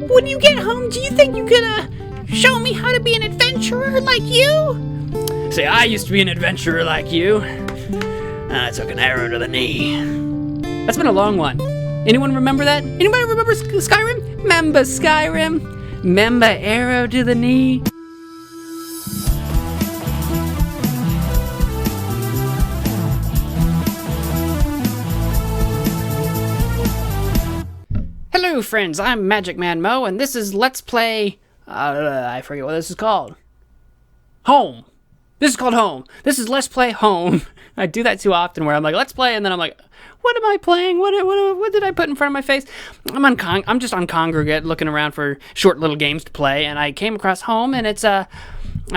When you get home, do you think you could, show me how to be an adventurer like you? Say, I used to be an adventurer like you. I took an arrow to the knee. That's been a long one. Anyone remember that? Anybody remember Skyrim? Remember Skyrim? Remember arrow to the knee? Hello friends, I'm MagicManMo, and this is Let's Play, I forget what this is called. Home. This is called Home. This is Let's Play Home. I do that too often where I'm like, let's play, and then I'm like, what am I playing? What did I put in front of my face? I'm just on Congregate looking around for short little games to play, and I came across Home, and it's a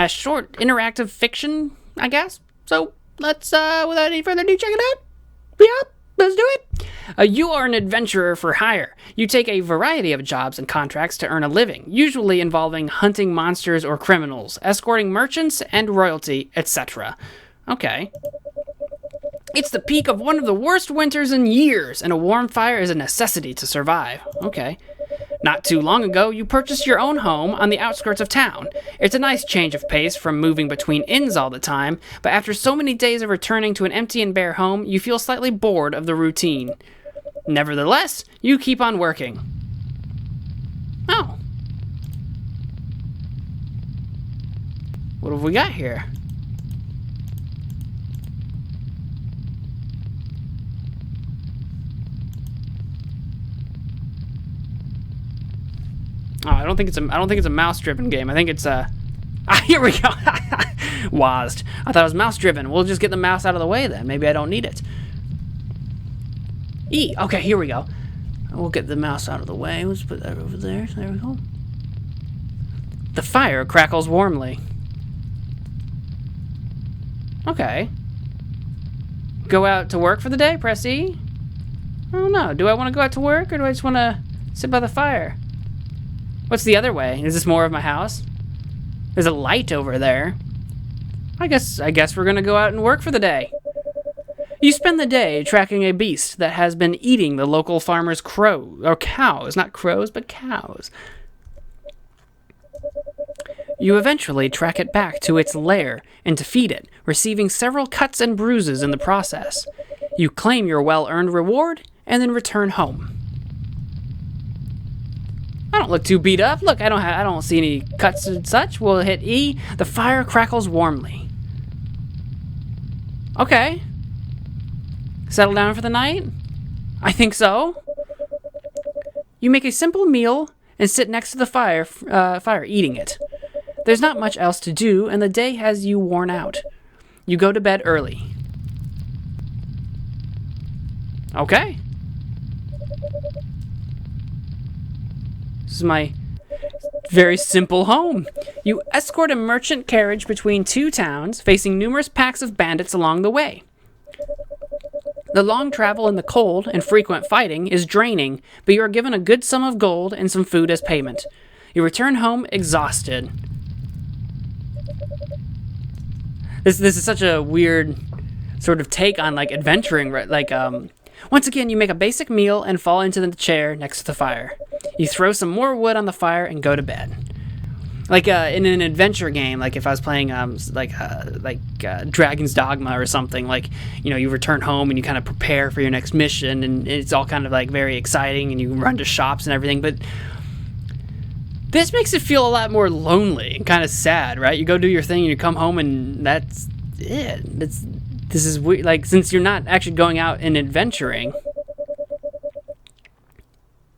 short interactive fiction, I guess. So let's, without any further ado, check it out. Yeah, let's do it. You are an adventurer for hire. You take a variety of jobs and contracts to earn a living, usually involving hunting monsters or criminals, escorting merchants and royalty, etc. Okay. It's the peak of one of the worst winters in years, and a warm fire is a necessity to survive. Okay. Not too long ago, you purchased your own home on the outskirts of town. It's a nice change of pace from moving between inns all the time, but after so many days of returning to an empty and bare home, you feel slightly bored of the routine. Nevertheless, you keep on working. Oh. What have we got here? Oh, I don't think it's a mouse-driven game. I think it's here we go. Wazd. I thought it was mouse-driven. We'll just get the mouse out of the way then. Maybe I don't need it. E. Okay, here we go. We'll get the mouse out of the way. Let's put that over there. There we go. The fire crackles warmly. Okay. Go out to work for the day? Press E? I don't know. Do I want to go out to work, or do I just want to sit by the fire? What's the other way? Is this more of my house? There's a light over there. I guess we're gonna go out and work for the day. You spend the day tracking a beast that has been eating the local farmer's cows. Not crows, but cows. You eventually track it back to its lair and defeat it, receiving several cuts and bruises in the process. You claim your well-earned reward and then return home. I don't look too beat up. Look, I don't see any cuts and such. We'll hit E. The fire crackles warmly. Okay. Settle down for the night? I think so. You make a simple meal and sit next to the fire eating it. There's not much else to do, and the day has you worn out. You go to bed early. Okay. This is my very simple home. You escort a merchant carriage between two towns, facing numerous packs of bandits along the way. The long travel in the cold and frequent fighting is draining, but you are given a good sum of gold and some food as payment. You return home exhausted. This is such a weird sort of take on like adventuring, right? Like once again, you make a basic meal and fall into the chair next to the fire. You throw some more wood on the fire and go to bed. Like in an adventure game, like if I was playing Dragon's Dogma or something, like, you know, you return home and you kind of prepare for your next mission, and it's all kind of like very exciting, and you run to shops and everything, but this makes it feel a lot more lonely and kind of sad, right? You go do your thing and you come home and that's it. This is weird. Like, since you're not actually going out and adventuring,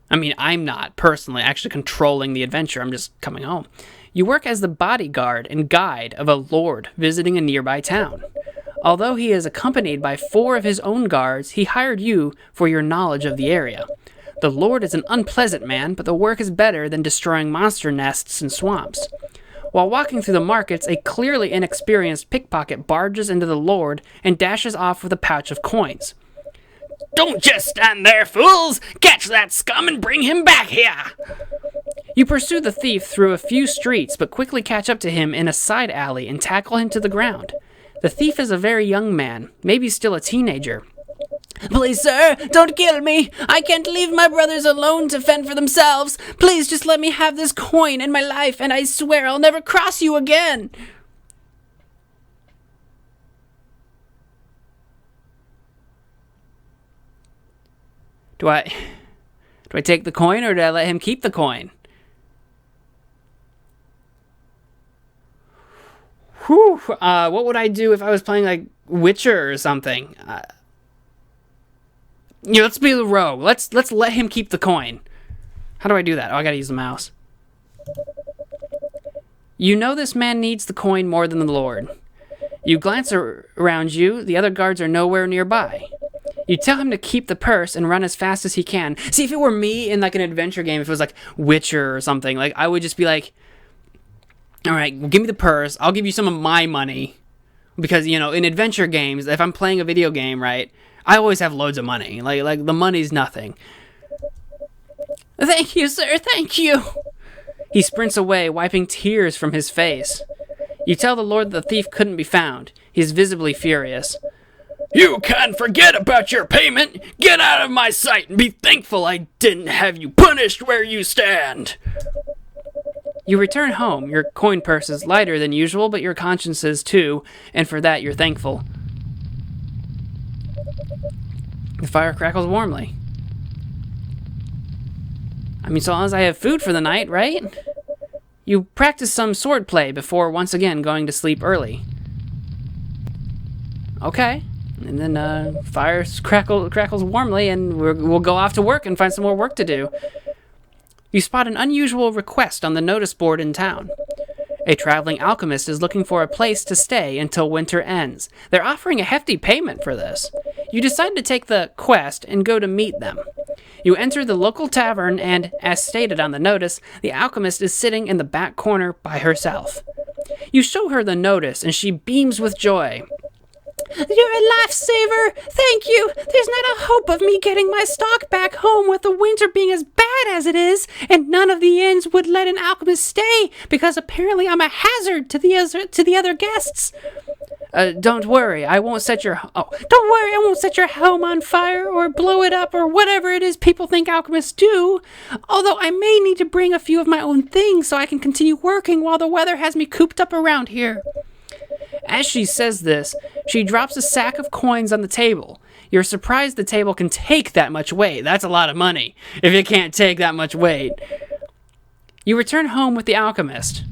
I mean, I'm not personally actually controlling the adventure. I'm just coming home. You work as the bodyguard and guide of a lord visiting a nearby town. Although he is accompanied by 4 of his own guards, he hired you for your knowledge of the area. The lord is an unpleasant man, but the work is better than destroying monster nests and swamps. While walking through the markets, a clearly inexperienced pickpocket barges into the lord and dashes off with a pouch of coins. "Don't just stand there, fools! Catch that scum and bring him back here!" You pursue the thief through a few streets, but quickly catch up to him in a side alley and tackle him to the ground. The thief is a very young man, maybe still a teenager. Please, sir, don't kill me. I can't leave my brothers alone to fend for themselves. Please just let me have this coin in my life, and I swear I'll never cross you again. Do I take the coin, or do I let him keep the coin? Whew. What would I do if I was playing like Witcher or something? Let's be the rogue. Let's let him keep the coin. How do I do that? Oh, I gotta use the mouse. You know this man needs the coin more than the Lord. You glance around you. The other guards are nowhere nearby. You tell him to keep the purse and run as fast as he can. See, if it were me in like an adventure game, if it was like Witcher or something, like I would just be like, all right, well, give me the purse. I'll give you some of my money. Because, in adventure games, if I'm playing a video game, right, I always have loads of money. Like the money's nothing. Thank you, sir. Thank you. He sprints away, wiping tears from his face. You tell the Lord that the thief couldn't be found. He's visibly furious. You can't forget about your payment. Get out of my sight and be thankful I didn't have you punished where you stand. You return home. Your coin purse is lighter than usual, but your conscience is too, and for that you're thankful. The fire crackles warmly. So long as I have food for the night, right? You practice some swordplay before once again going to sleep early. Okay. And then fire crackles warmly, and we'll go off to work and find some more work to do. You spot an unusual request on the notice board in town. A traveling alchemist is looking for a place to stay until winter ends. They're offering a hefty payment for this. You decide to take the quest and go to meet them. You enter the local tavern and, as stated on the notice, the alchemist is sitting in the back corner by herself. You show her the notice and she beams with joy. You're a lifesaver! Thank you! There's not a hope of me getting my stock back home with the winter being as bad as it is, and none of the inns would let an alchemist stay, because apparently I'm a hazard to the other guests. Don't worry, I won't set your home on fire, or blow it up, or whatever it is people think alchemists do. Although I may need to bring a few of my own things so I can continue working while the weather has me cooped up around here. As she says this, she drops a sack of coins on the table. You're surprised the table can take that much weight. That's a lot of money, if it can't take that much weight. You return home with the alchemist.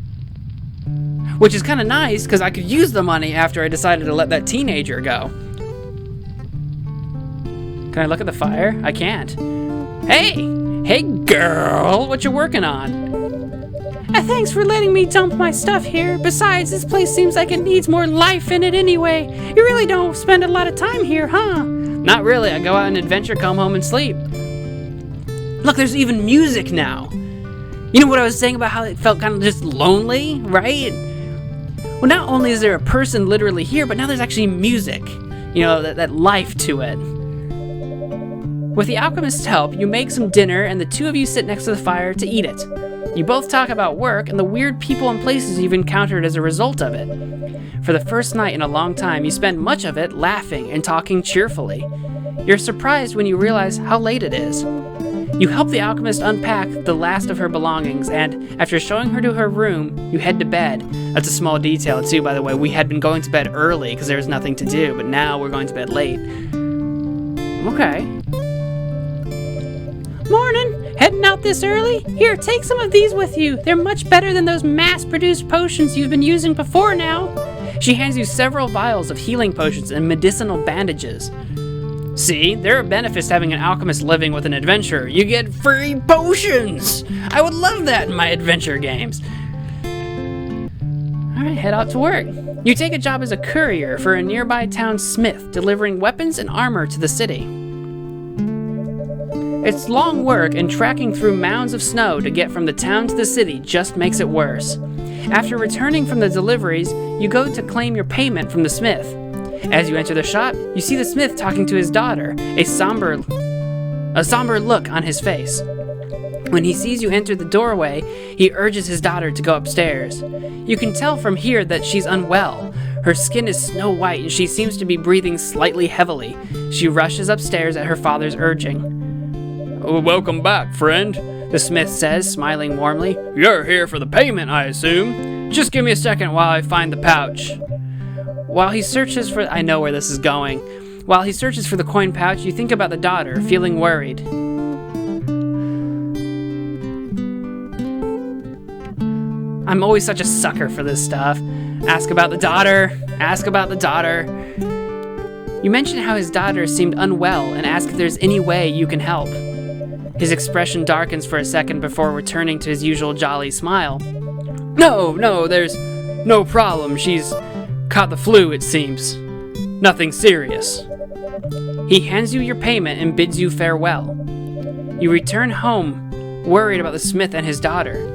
Which is kind of nice, because I could use the money after I decided to let that teenager go. Can I look at the fire? I can't. Hey girl, what you working on? Thanks for letting me dump my stuff here. Besides, this place seems like it needs more life in it anyway. You really don't spend a lot of time here, huh? Not really. I go out on an adventure, come home, and sleep. Look, there's even music now. You know what I was saying about how it felt kind of just lonely, right? Well, not only is there a person literally here, but now there's actually music. That life to it. With the alchemist's help, you make some dinner, and the two of you sit next to the fire to eat it. You both talk about work and the weird people and places you've encountered as a result of it. For the first night in a long time, you spend much of it laughing and talking cheerfully. You're surprised when you realize how late it is. You help the alchemist unpack the last of her belongings, and after showing her to her room, you head to bed. That's a small detail, too, by the way. We had been going to bed early because there was nothing to do, but now we're going to bed late. Okay. Morning! Heading out this early? Here, take some of these with you. They're much better than those mass-produced potions you've been using before now. She hands you several vials of healing potions and medicinal bandages. See, there are benefits to having an alchemist living with an adventurer. You get free potions! I would love that in my adventure games. Alright, head out to work. You take a job as a courier for a nearby town smith, delivering weapons and armor to the city. It's long work, and tracking through mounds of snow to get from the town to the city just makes it worse. After returning from the deliveries, you go to claim your payment from the smith. As you enter the shop, you see the smith talking to his daughter, a somber look on his face. When he sees you enter the doorway, he urges his daughter to go upstairs. You can tell from here that she's unwell. Her skin is snow white and she seems to be breathing slightly heavily. She rushes upstairs at her father's urging. "Welcome back, friend," the smith says, smiling warmly. "You're here for the payment, I assume. Just give me a second while I find the pouch." While he searches for... I know where this is going. While he searches for the coin pouch, you think about the daughter, feeling worried. I'm always such a sucker for this stuff. Ask about the daughter. Ask about the daughter. You mention how his daughter seemed unwell and ask if there's any way you can help. His expression darkens for a second before returning to his usual jolly smile. No, there's no problem. She's caught the flu, it seems. Nothing serious. He hands you your payment and bids you farewell. You return home, worried about the smith and his daughter.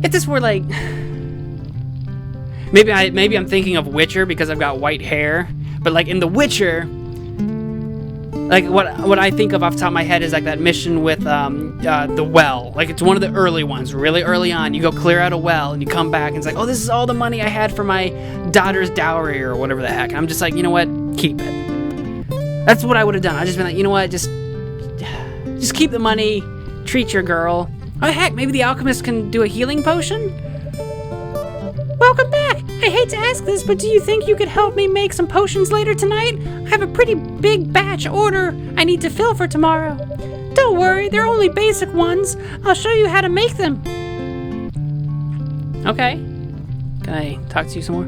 If this were like... Maybe I'm thinking of Witcher because I've got white hair, but like in The Witcher, like what I think of off the top of my head is like that mission with the well. Like it's one of the early ones, really early on. You go clear out a well and you come back and it's like, oh, this is all the money I had for my daughter's dowry or whatever the heck. And I'm just like, you know what? Keep it. That's what I would have done. I just been like, you know what? Just keep the money. Treat your girl. Oh heck, maybe the alchemist can do a healing potion? Welcome back! I hate to ask this, but do you think you could help me make some potions later tonight? I have a pretty big batch order I need to fill for tomorrow. Don't worry, they're only basic ones. I'll show you how to make them. Okay. Can I talk to you some more?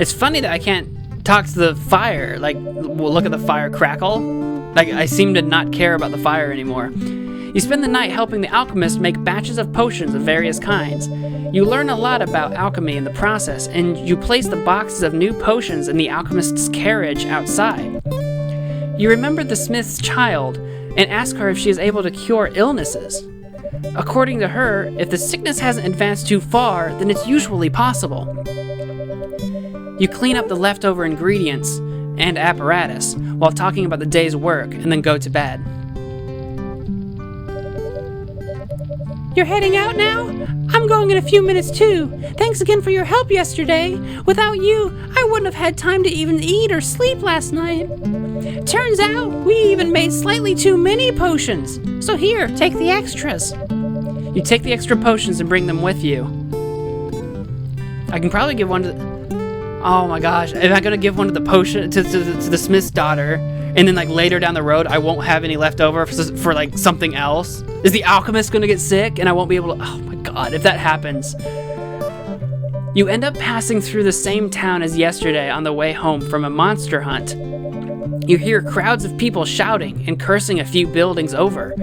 It's funny that I can't talk to the fire. Like, we'll look at the fire crackle. Like, I seem to not care about the fire anymore. You spend the night helping the alchemist make batches of potions of various kinds. You learn a lot about alchemy in the process, and you place the boxes of new potions in the alchemist's carriage outside. You remember the smith's child and ask her if she is able to cure illnesses. According to her, if the sickness hasn't advanced too far, then it's usually possible. You clean up the leftover ingredients and apparatus while talking about the day's work and then go to bed. You're heading out now? I'm going in a few minutes too. Thanks again for your help yesterday. Without you, I wouldn't have had time to even eat or sleep last night. Turns out, we even made slightly too many potions. So here, take the extras. You take the extra potions and bring them with you. I can probably give one to oh my gosh, am I gonna give one to the potion to the smith's daughter, and then like later down the road I won't have any left over for like something else? Is the alchemist gonna get sick and I won't be able to? Oh my god, if that happens. You end up passing through the same town as yesterday on the way home from a monster hunt. You hear crowds of people shouting and cursing a few buildings over.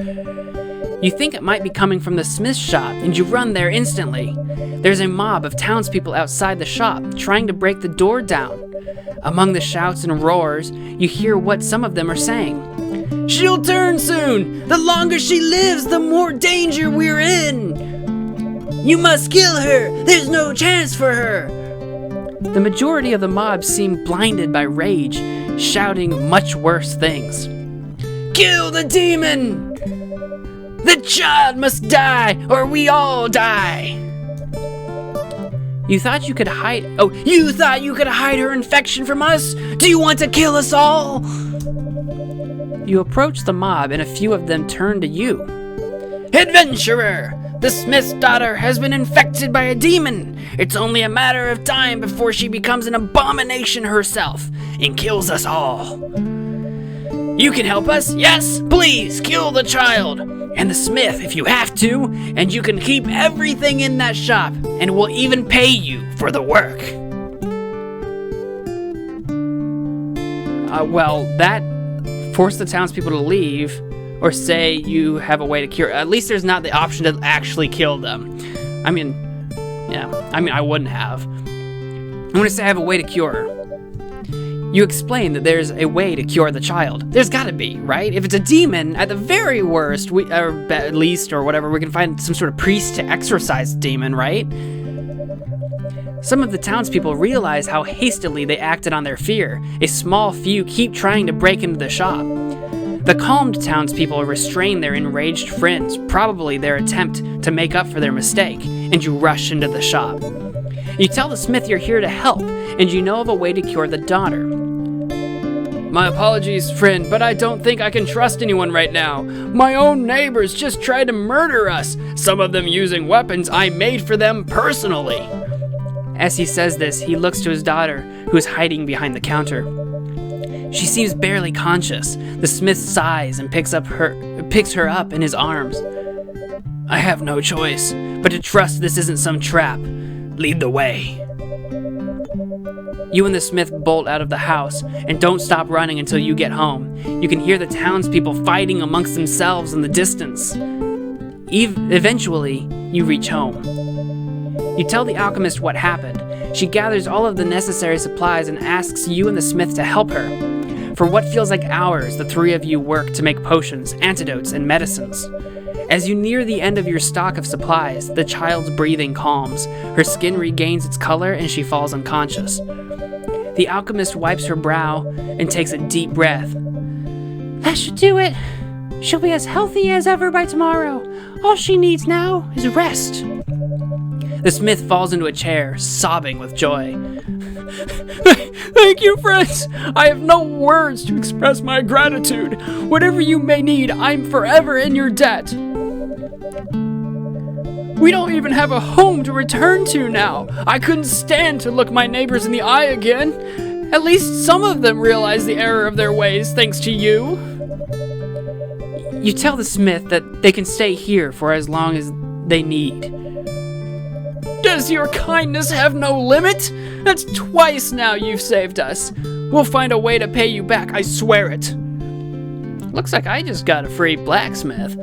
You think it might be coming from the smith's shop, and you run there instantly. There's a mob of townspeople outside the shop, trying to break the door down. Among the shouts and roars, you hear what some of them are saying. "She'll turn soon! The longer she lives, the more danger we're in! You must kill her! There's no chance for her!" The majority of the mob seem blinded by rage, shouting much worse things. "Kill the demon! The child must die, or we all die!" You thought you could hide her infection from us? Do you want to kill us all? You approach the mob and a few of them turn to you. "Adventurer! The smith's daughter has been infected by a demon. It's only a matter of time before she becomes an abomination herself and kills us all. You can help us? Yes? Please, kill the child! And the smith if you have to, and you can keep everything in that shop, and we'll even pay you for the work." Well, that forced the townspeople to leave, or say you have a way to cure. At least there's not the option to actually kill them. I mean, I wouldn't have. I'm gonna say I have a way to cure her. You explain that there's a way to cure the child. There's gotta be, right? If it's a demon, at the very worst, at least, or whatever, we can find some sort of priest to exorcise the demon, right? Some of the townspeople realize how hastily they acted on their fear. A small few keep trying to break into the shop. The calmed townspeople restrain their enraged friends, probably their attempt to make up for their mistake, and you rush into the shop. You tell the smith you're here to help, and you know of a way to cure the daughter. My apologies, friend, but I don't think I can trust anyone right now. My own neighbors just tried to murder us, some of them using weapons I made for them personally. As he says this, he looks to his daughter, who is hiding behind the counter. She seems barely conscious. The smith sighs and picks her up in his arms. I have no choice but to trust this isn't some trap. Lead the way. You and the smith bolt out of the house and don't stop running until you get home. You can hear the townspeople fighting amongst themselves in the distance. Eventually, you reach home. You tell the alchemist what happened. She gathers all of the necessary supplies and asks you and the smith to help her. For what feels like hours, the three of you work to make potions, antidotes, and medicines. As you near the end of your stock of supplies, the child's breathing calms. Her skin regains its color and she falls unconscious. The alchemist wipes her brow and takes a deep breath. That should do it. She'll be as healthy as ever by tomorrow. All she needs now is rest. The smith falls into a chair, sobbing with joy. Thank you, friends. I have no words to express my gratitude. Whatever you may need, I'm forever in your debt. We don't even have a home to return to now. I couldn't stand to look my neighbors in the eye again. At least some of them realize the error of their ways thanks to you. You tell the smith that they can stay here for as long as they need. Does your kindness have no limit? That's twice now you've saved us. We'll find a way to pay you back, I swear it. Looks like I just got a free blacksmith.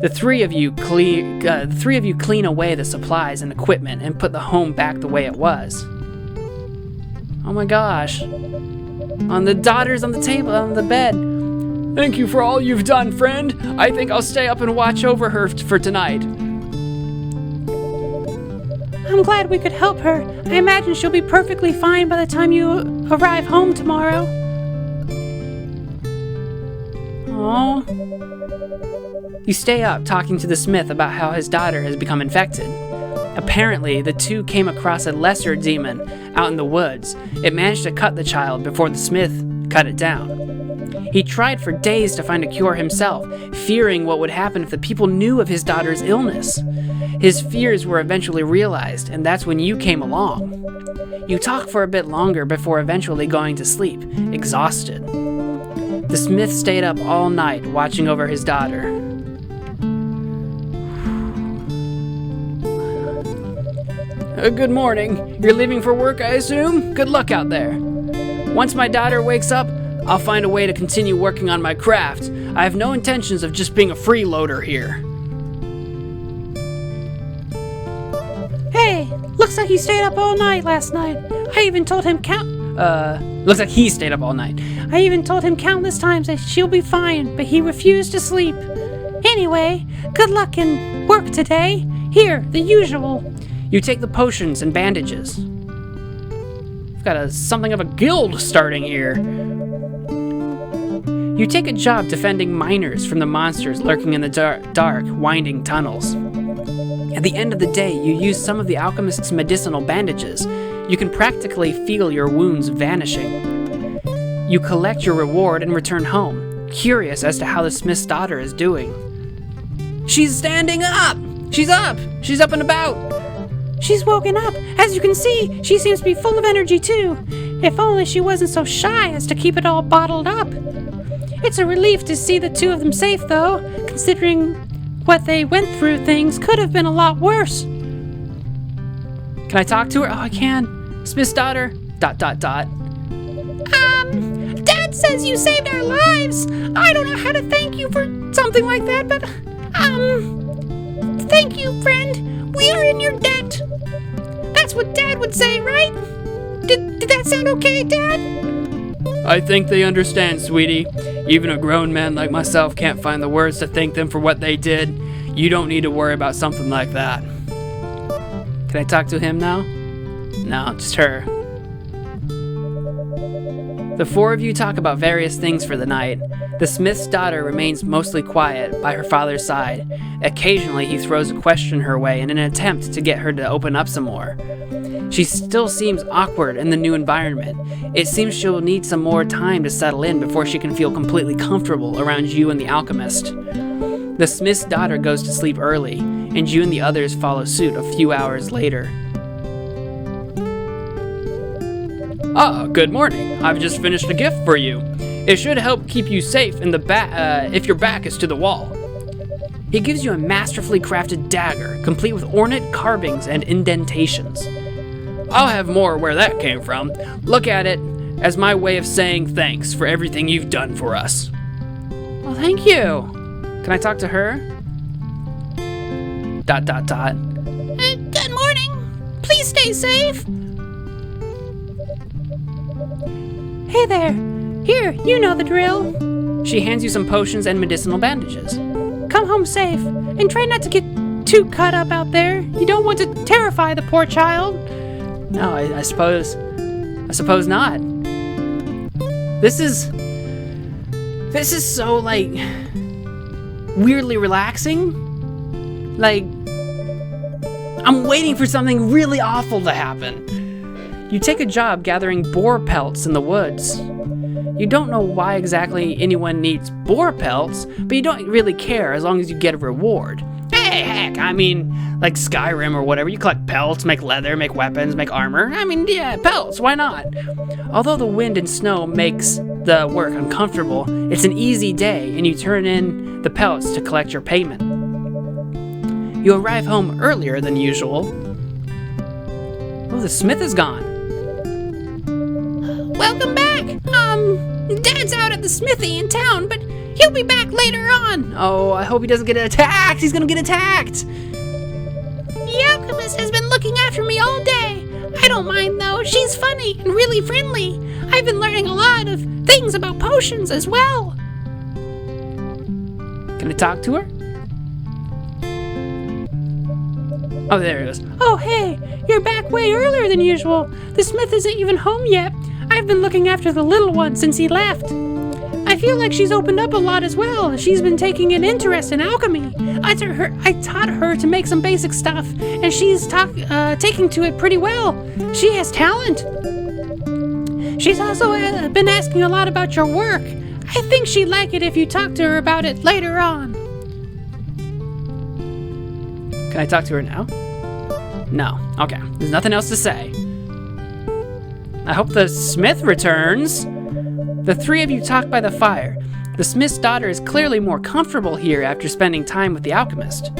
The three of you clean away the supplies and equipment and put the home back the way it was. Oh my gosh. On the daughter's on the table, on the bed. Thank you for all you've done, friend. I think I'll stay up and watch over her for tonight. I'm glad we could help her. I imagine she'll be perfectly fine by the time you arrive home tomorrow. Aww. You stay up talking to the smith about how his daughter has become infected. Apparently, the two came across a lesser demon out in the woods. It managed to cut the child before the smith cut it down. He tried for days to find a cure himself, fearing what would happen if the people knew of his daughter's illness. His fears were eventually realized, and that's when you came along. You talked for a bit longer before eventually going to sleep, exhausted. The smith stayed up all night watching over his daughter. Good morning. You're leaving for work, I assume? Good luck out there. Once my daughter wakes up, I'll find a way to continue working on my craft. I have no intentions of just being a freeloader here. Hey, looks like he stayed up all night last night. I even told him Looks like he stayed up all night. I even told him countless times that she'll be fine, but he refused to sleep. Anyway, good luck in work today. Here, the usual. You take the potions and bandages. We've got something of a guild starting here. You take a job defending miners from the monsters lurking in the dark, winding tunnels. At the end of the day, you use some of the alchemist's medicinal bandages. You can practically feel your wounds vanishing. You collect your reward and return home, curious as to how the smith's daughter is doing. She's standing up! She's up! She's up and about! She's woken up. As you can see, she seems to be full of energy too. If only she wasn't so shy as to keep it all bottled up. It's a relief to see the two of them safe though, considering what they went through. Things could have been a lot worse. Can I talk to her? Oh, I can. Smith's daughter, ... Dad says you saved our lives. I don't know how to thank you for something like that, but, thank you, friend. We are in your debt. That's what Dad would say, right? Did that sound okay, Dad? I think they understand, sweetie. Even a grown man like myself can't find the words to thank them for what they did. You don't need to worry about something like that. Can I talk to him now? No, just her. The four of you talk about various things for the night. The smith's daughter remains mostly quiet by her father's side. Occasionally, he throws a question her way in an attempt to get her to open up some more. She still seems awkward in the new environment. It seems she'll need some more time to settle in before she can feel completely comfortable around you and the alchemist. The smith's daughter goes to sleep early, and you and the others follow suit a few hours later. Ah, good morning. I've just finished a gift for you. It should help keep you safe in the if your back is to the wall. He gives you a masterfully crafted dagger, complete with ornate carvings and indentations. I'll have more where that came from. Look at it as my way of saying thanks for everything you've done for us. Well, thank you. Can I talk to her? ... Good morning. Please stay safe. Hey there. Here, you know the drill. She hands you some potions and medicinal bandages. Come home safe, and try not to get too cut up out there. You don't want to terrify the poor child. No, I suppose not. This is so, like, weirdly relaxing. Like, I'm waiting for something really awful to happen. You take a job gathering boar pelts in the woods. You don't know why exactly anyone needs boar pelts, but you don't really care as long as you get a reward. Hey, heck, I mean, like Skyrim or whatever, you collect pelts, make leather, make weapons, make armor. I mean, yeah, pelts, why not? Although the wind and snow makes the work uncomfortable, it's an easy day, and you turn in the pelts to collect your payment. You arrive home earlier than usual. Oh, the smith is gone. Welcome back. Dad's out at the smithy in town, but he'll be back later on. Oh, I hope he doesn't get attacked. He's gonna get attacked. The alchemist has been looking after me all day. I don't mind, though. She's funny and really friendly. I've been learning a lot of things about potions as well. Can I talk to her? Oh, there he goes. Oh, hey, you're back way earlier than usual. The smith isn't even home yet. I've been looking after the little one since he left. I feel like she's opened up a lot as well. She's been taking an interest in alchemy. I taught her to make some basic stuff, and she's taking to it pretty well. She has talent. She's also been asking a lot about your work. I think she'd like it if you talk to her about it later on. Can I talk to her now? No. Okay. There's nothing else to say. I hope the smith returns. The three of you talk by the fire. The smith's daughter is clearly more comfortable here after spending time with the alchemist.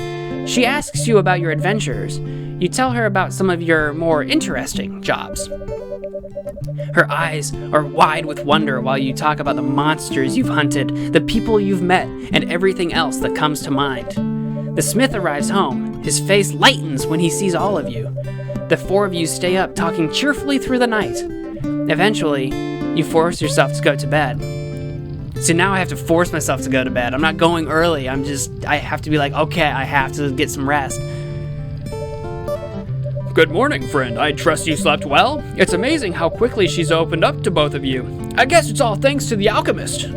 She asks you about your adventures. You tell her about some of your more interesting jobs. Her eyes are wide with wonder while you talk about the monsters you've hunted, the people you've met, and everything else that comes to mind. The smith arrives home. His face lightens when he sees all of you. The four of you stay up talking cheerfully through the night. Eventually, you force yourself to go to bed. So now I have to force myself to go to bed. I'm not going early. I have to be like, okay, I have to get some rest. Good morning, friend. I trust you slept well. It's amazing how quickly she's opened up to both of you. I guess it's all thanks to the alchemist.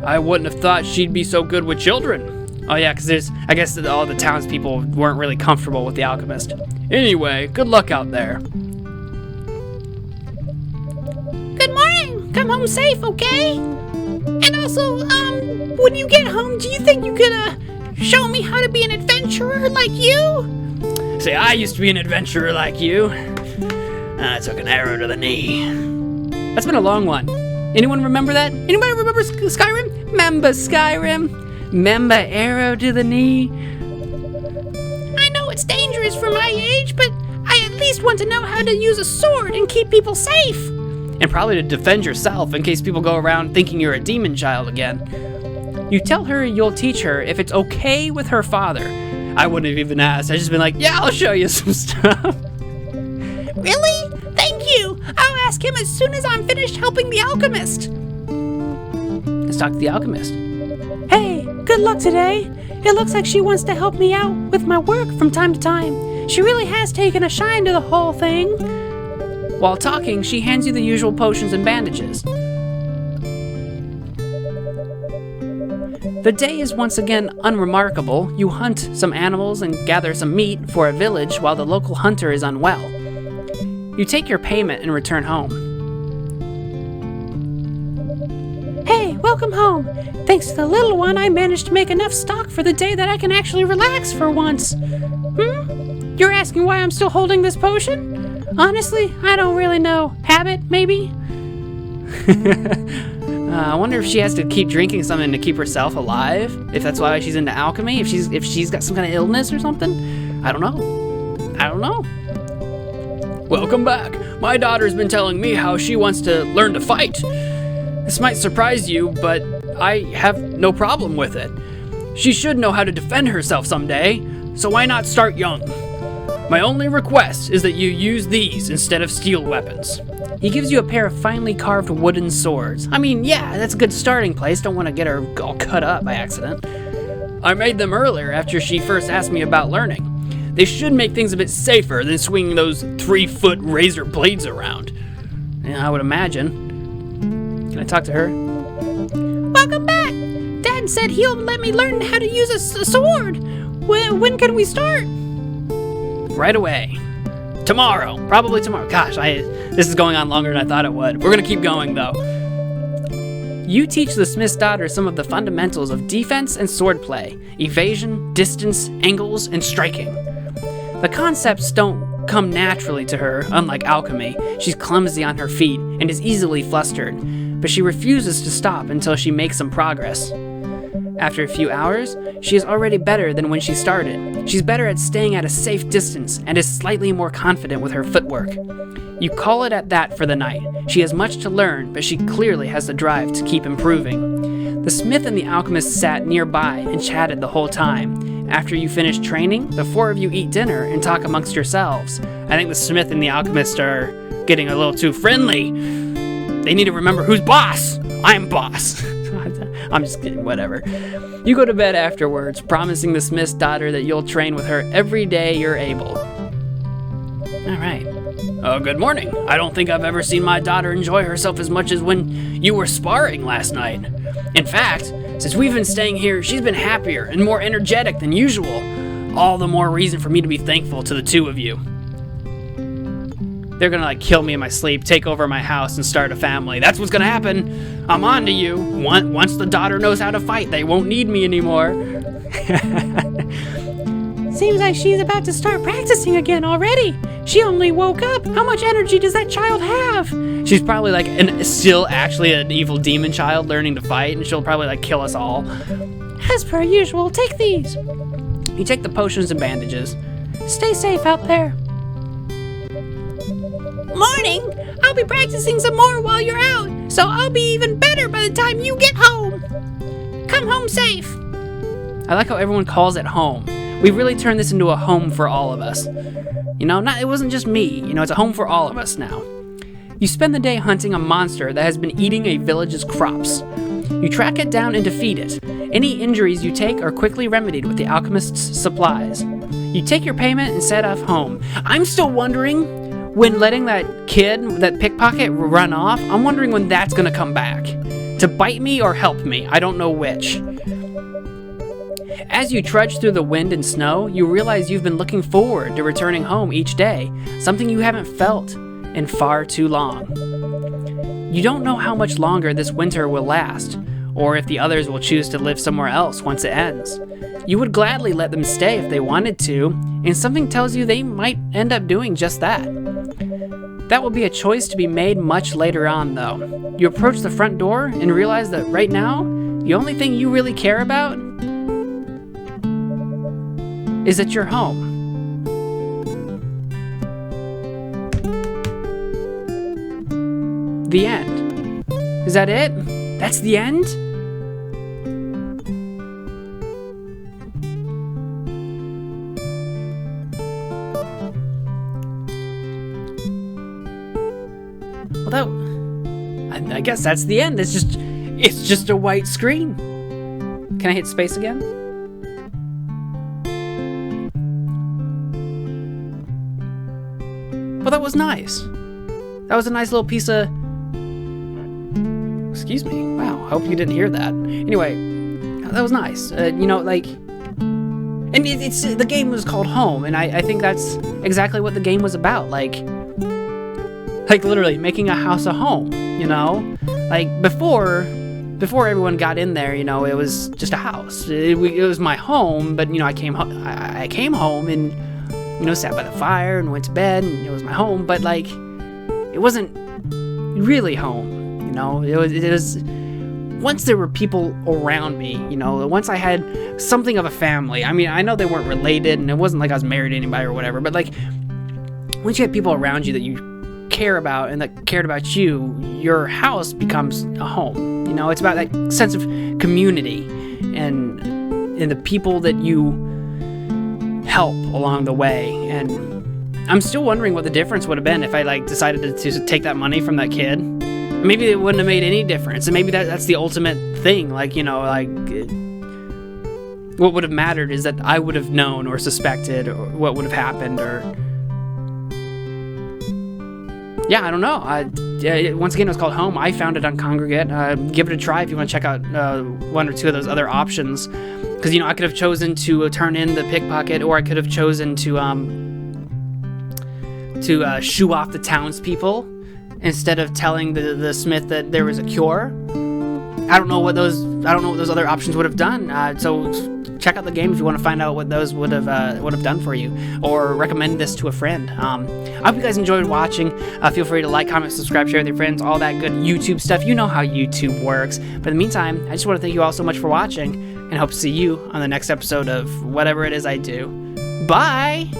I wouldn't have thought she'd be so good with children. Oh yeah, because I guess all the townspeople weren't really comfortable with the alchemist. Anyway, good luck out there. Good morning. Come home safe, okay? And also, when you get home, do you think you could, show me how to be an adventurer like you? Say, I used to be an adventurer like you. I took an arrow to the knee. That's been a long one. Anyone remember that? Anybody remember Skyrim? Remember Skyrim? Remember arrow to the knee? I know it's dangerous for my age, but I at least want to know how to use a sword and keep people safe. And probably to defend yourself in case people go around thinking you're a demon child again. You tell her you'll teach her if it's okay with her father. I wouldn't have even asked. I'd just been like, yeah, I'll show you some stuff. Really? Thank you. I'll ask him as soon as I'm finished helping the alchemist. Let's talk to the alchemist. Hey, good luck today. It looks like she wants to help me out with my work from time to time. She really has taken a shine to the whole thing. While talking, she hands you the usual potions and bandages. The day is once again unremarkable. You hunt some animals and gather some meat for a village while the local hunter is unwell. You take your payment and return home. Hey, welcome home. Thanks to the little one, I managed to make enough stock for the day that I can actually relax for once. You're asking why I'm still holding this potion? Honestly, I don't really know. Habit, maybe? I wonder if she has to keep drinking something to keep herself alive. If that's why she's into alchemy. If she's got some kind of illness or something. I don't know. Welcome back. My daughter's been telling me how she wants to learn to fight. This might surprise you, but I have no problem with it. She should know how to defend herself someday, so why not start young? My only request is that you use these instead of steel weapons. He gives you a pair of finely carved wooden swords. I mean, yeah, that's a good starting place. Don't want to get her all cut up by accident. I made them earlier after she first asked me about learning. They should make things a bit safer than swinging those 3-foot razor blades around. Yeah, I would imagine. Can I talk to her? Welcome back. Dad said he'll let me learn how to use a sword. When can we start? Right away. Tomorrow. Probably tomorrow. Gosh, this is going on longer than I thought it would. We're going to keep going, though. You teach the smith's daughter some of the fundamentals of defense and swordplay, evasion, distance, angles, and striking. The concepts don't come naturally to her, unlike alchemy. She's clumsy on her feet and is easily flustered, but she refuses to stop until she makes some progress. After a few hours, she is already better than when she started. She's better at staying at a safe distance and is slightly more confident with her footwork. You call it at that for the night. She has much to learn, but she clearly has the drive to keep improving. The smith and the alchemist sat nearby and chatted the whole time. After you finish training, the four of you eat dinner and talk amongst yourselves. I think the smith and the alchemist are getting a little too friendly. They need to remember who's boss. I'm boss. I'm just kidding, whatever. You go to bed afterwards, promising the smith's daughter that you'll train with her every day you're able. All right. Good morning. I don't think I've ever seen my daughter enjoy herself as much as when you were sparring last night. In fact, since we've been staying here, she's been happier and more energetic than usual. All the more reason for me to be thankful to the two of you. They're gonna kill me in my sleep, take over my house, and start a family. That's what's gonna happen. I'm on to you. Once the daughter knows how to fight, they won't need me anymore. Seems like she's about to start practicing again already. She only woke up. How much energy does that child have? She's probably still actually an evil demon child learning to fight, and she'll probably kill us all. As per usual, take these. You take the potions and bandages. Stay safe out there. Morning! I'll be practicing some more while you're out, so I'll be even better by the time you get home. Come home safe. I like how everyone calls it home. We've really turned this into a home for all of us. It wasn't just me. It's a home for all of us now. You spend the day hunting a monster that has been eating a village's crops. You track it down and defeat it. Any injuries you take are quickly remedied with the alchemist's supplies. You take your payment and set off home. I'm still wondering, when letting that pickpocket run off, I'm wondering when that's gonna come back. To bite me or help me, I don't know which. As you trudge through the wind and snow, you realize you've been looking forward to returning home each day, something you haven't felt in far too long. You don't know how much longer this winter will last, or if the others will choose to live somewhere else once it ends. You would gladly let them stay if they wanted to, and something tells you they might end up doing just that. That will be a choice to be made much later on, though. You approach the front door and realize that right now, the only thing you really care about is that you're home. The end. Is that it? That's the end? I guess that's the end. It's just a white screen. Can I hit space again? Well, that was nice. That was a nice little piece of... Excuse me. Wow, I hope you didn't hear that. Anyway, that was nice. You know, like... And it's the game was called Home, and I think that's exactly what the game was about. Like literally making a house a home, you know? Like, before everyone got in there, you know, it was just a house. It was my home, but, you know, I came home and, you know, sat by the fire and went to bed, and it was my home, but, like, it wasn't really home, you know? It was once there were people around me, you know, once I had something of a family. I mean, I know they weren't related, and it wasn't like I was married to anybody or whatever, but, like, once you had people around you that you care about and that cared about you, your house becomes a home. You know, it's about that sense of community and the people that you help along the way. And I'm still wondering what the difference would have been if I, like, decided to take that money from that kid. Maybe it wouldn't have made any difference, and maybe that's the ultimate thing. Like, you know, like, what would have mattered is that I would have known or suspected or what would have happened, or... Yeah, I don't know. Once again, it was called Home. I found it on Congregate. Give it a try if you want to check out one or two of those other options. Because, you know, I could have chosen to turn in the pickpocket, or I could have chosen to shoo off the townspeople instead of telling the smith that there was a cure. I don't know what those other options would have done. So check out the game if you want to find out what those would have done for you, or recommend this to a friend. I hope you guys enjoyed watching. Feel free to like, comment, subscribe, share with your friends, all that good YouTube stuff. You know how YouTube works. But in the meantime, I just want to thank you all so much for watching, and hope to see you on the next episode of whatever it is I do. Bye!